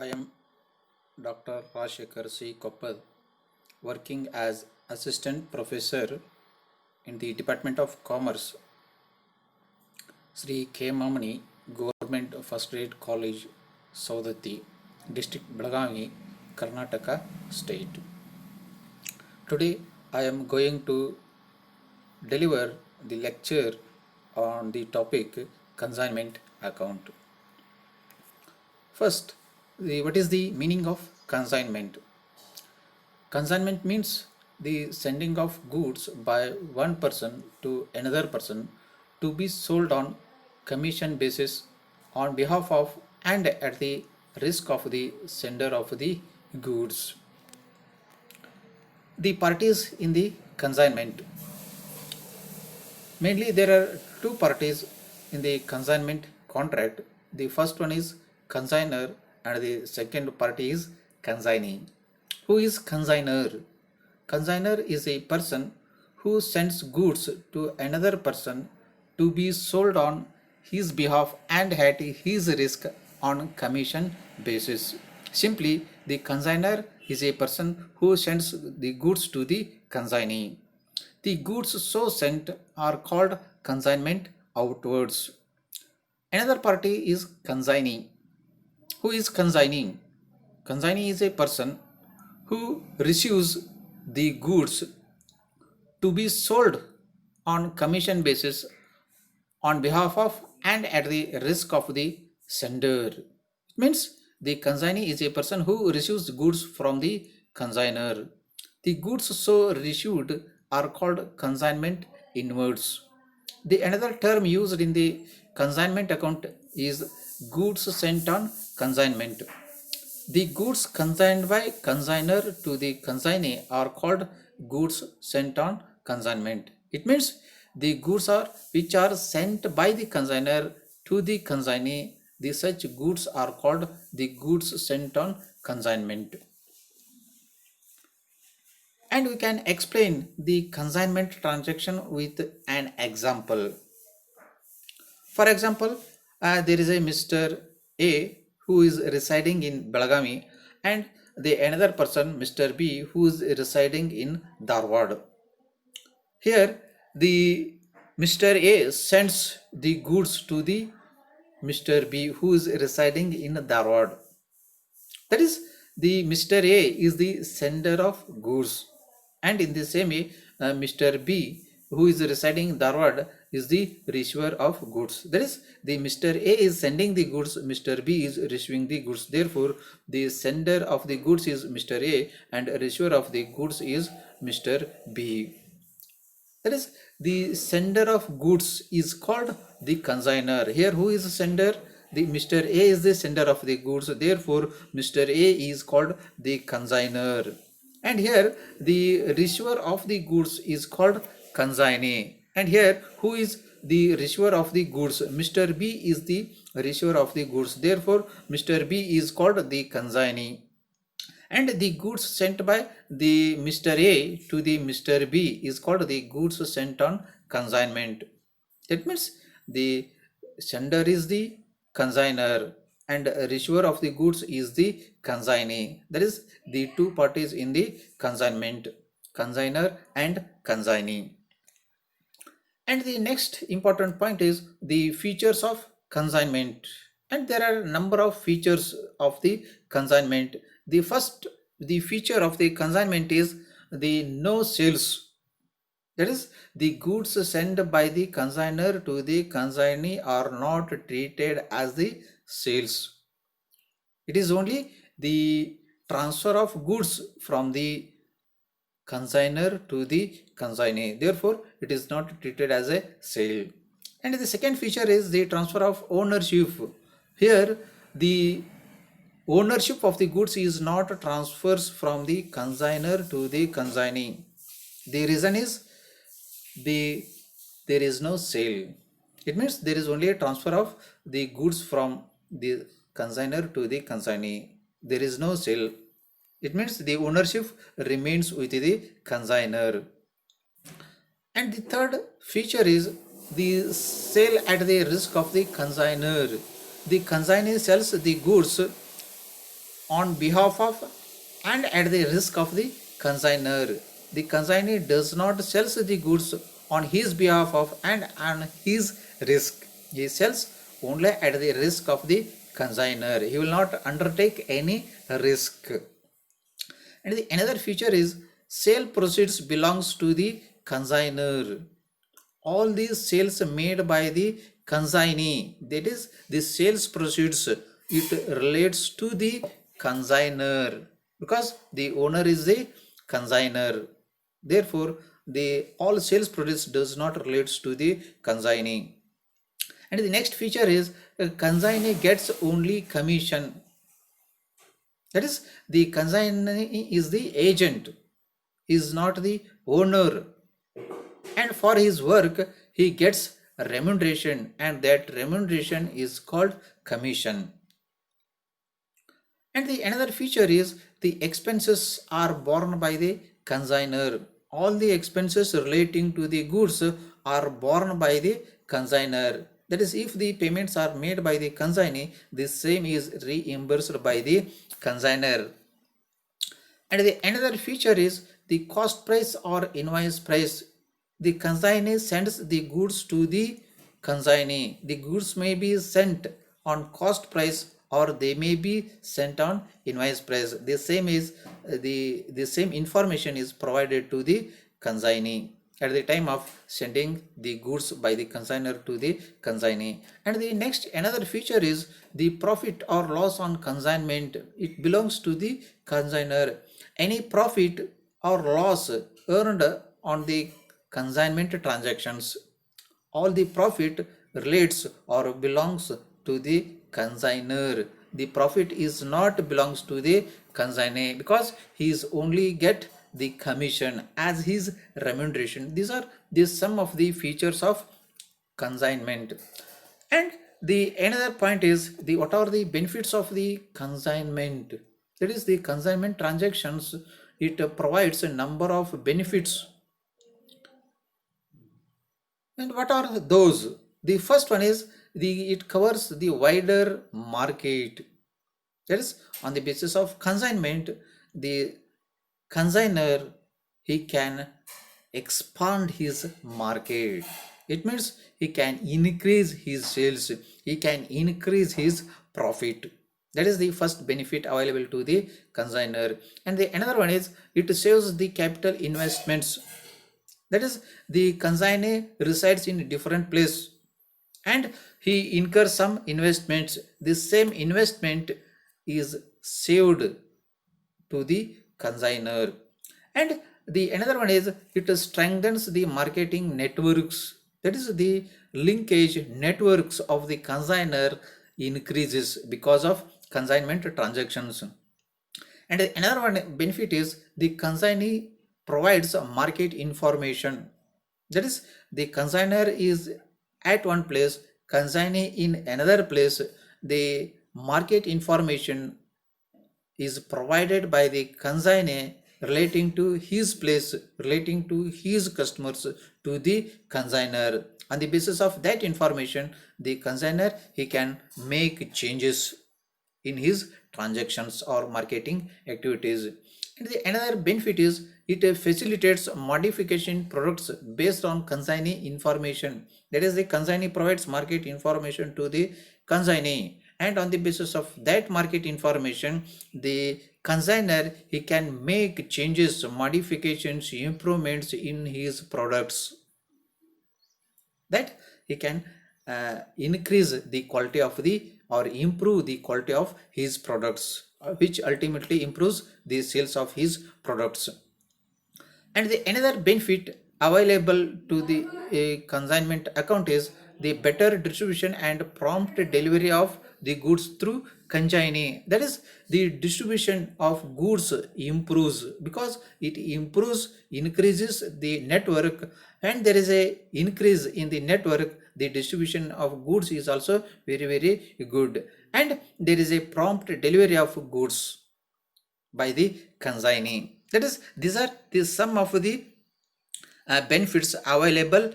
I am Dr. Rajshekhar C. Koppal, working as Assistant Professor in the Department of Commerce, Sri K. Mamani Government First Grade College, Saudati, District Belagavi, Karnataka State. Today I am going to deliver the lecture on the topic consignment account. First, what is the meaning of consignment? Consignment means the sending of goods by one person to another person to be sold on commission basis on behalf of and at the risk of the sender of the goods. The parties in the consignment. Mainly there are two parties in the consignment contract. The first one is consignor and the second party is consignee. Who is consignor? Consignor is a person who sends goods to another person to be sold on his behalf and at his risk on commission basis. Simply, the consignor is a person who sends the goods to the consignee. The goods so sent are called consignment outwards. Another party is consignee. Who is consignee? Consignee is a person who receives the goods to be sold on commission basis on behalf of and at the risk of the sender. It means the consignee is a person who receives goods from the consignor. The goods so received are called consignment inwards. The another term used in the consignment account is goods sent on consignment. The goods consigned by consignor to the consignee are called goods sent on consignment. It means the goods are which are sent by the consignor to the consignee. The such goods are called the goods sent on consignment. And we can explain the consignment transaction with an example. For example, there is a Mr. A who is residing in Belagavi and the another person Mr. B who is residing in Dharwad. Here the Mr. A sends the goods to the Mr. B who is residing in Dharwad. That is, the Mr. A is the sender of goods, and in the same way Mr. B who is residing in Dharwad is the receiver of goods. That is, the Mr. A is sending the goods, Mr. B is receiving the goods. Therefore, the sender of the goods is Mr. A and receiver of the goods is Mr. B. That is, the sender of goods is called the consignor. Here, who is the sender? The Mr. A is the sender of the goods. Therefore, Mr. A is called the consignor. And here, the receiver of the goods is called consignee. And here, who is the receiver of the goods? Mr. B is the receiver of the goods. Therefore, Mr. B is called the consignee. And the goods sent by the Mr. A to the Mr. B is called the goods sent on consignment. That means the sender is the consignor and receiver of the goods is the consignee. That is the two parties in the consignment, consignor and consignee. And the next important point is the features of consignment. And there are a number of features of the consignment. The first, the feature of the consignment is the no sales. That is, the goods sent by the consignor to the consignee are not treated as the sales. It is only the transfer of goods from the consignor to the consignee. Therefore, it is not treated as a sale. And the second feature is the transfer of ownership. Here, the ownership of the goods is not transfers from the consignor to the consignee. The reason is there is no sale. It means there is only a transfer of the goods from the consignor to the consignee. There is no sale. It means the ownership remains with the consignor. And the third feature is the sale at the risk of the consignor. The consignee sells the goods on behalf of and at the risk of the consignor. The consignee does not sell the goods on his behalf of and on his risk. He sells only at the risk of the consignor. He will not undertake any risk. And the another feature is sale proceeds belongs to the consignor. All these sales made by the consignee, that is the sales proceeds, it relates to the consignor because the owner is the consignor. Therefore, the all sales proceeds does not relates to the consignee. And the next feature is consignee gets only commission. That is, the consignee is the agent, is not the owner, and for his work he gets remuneration, and that remuneration is called commission. And the another feature is the expenses are borne by the consignor. All the expenses relating to the goods are borne by the consignor. That is, if the payments are made by the consignee, the same is reimbursed by the consignor. And the another feature is the cost price or invoice price. The consignee sends the goods to the consignee. The goods may be sent on cost price or they may be sent on invoice price. The same is the same information is provided to the consignee at the time of sending the goods by the consignor to the consignee. And the next another feature is the profit or loss on consignment. It belongs to the consignor. Any profit or loss earned on the consignment transactions, all the profit relates or belongs to the consignor. The profit is not belongs to the consignee because he is only get the commission as his remuneration. These are the some of the features of consignment. And the another point is the what are the benefits of the consignment. That is, the consignment transactions, it provides a number of benefits. And what are those? The first one is it covers the wider market. That is, on the basis of consignment, the consignor he can expand his market. It means he can increase his sales, he can increase his profit. That is the first benefit available to the consignor. And the another one is it saves the capital investments. That is, the consignee resides in a different place and he incurs some investments. This same investment is saved to the consignor. And the another one is it strengthens the marketing networks. That is, the linkage networks of the consignor increases because of consignment transactions. And another one benefit is the consignee provides market information. That is, the consignor is at one place, consignee in another place. The market information is provided by the consignee relating to his place, relating to his customers to the consignor. On the basis of that information, the consignor he can make changes in his transactions or marketing activities. And the another benefit is it facilitates modification products based on consignee information. That is, the consignee provides market information to the consignee, and on the basis of that market information, the consignor he can make changes, modifications, improvements in his products, that he can increase the quality of the or improve the quality of his products, which ultimately improves the sales of his products. And the another benefit available to the consignment account is the better distribution and prompt delivery of the goods through consignee. That is, the distribution of goods improves because it increases the network, and there is a increase in the network. The distribution of goods is also very good, and there is a prompt delivery of goods by the consignee. That is, these are the some of the benefits available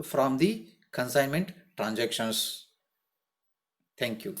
from the consignment transactions. Thank you.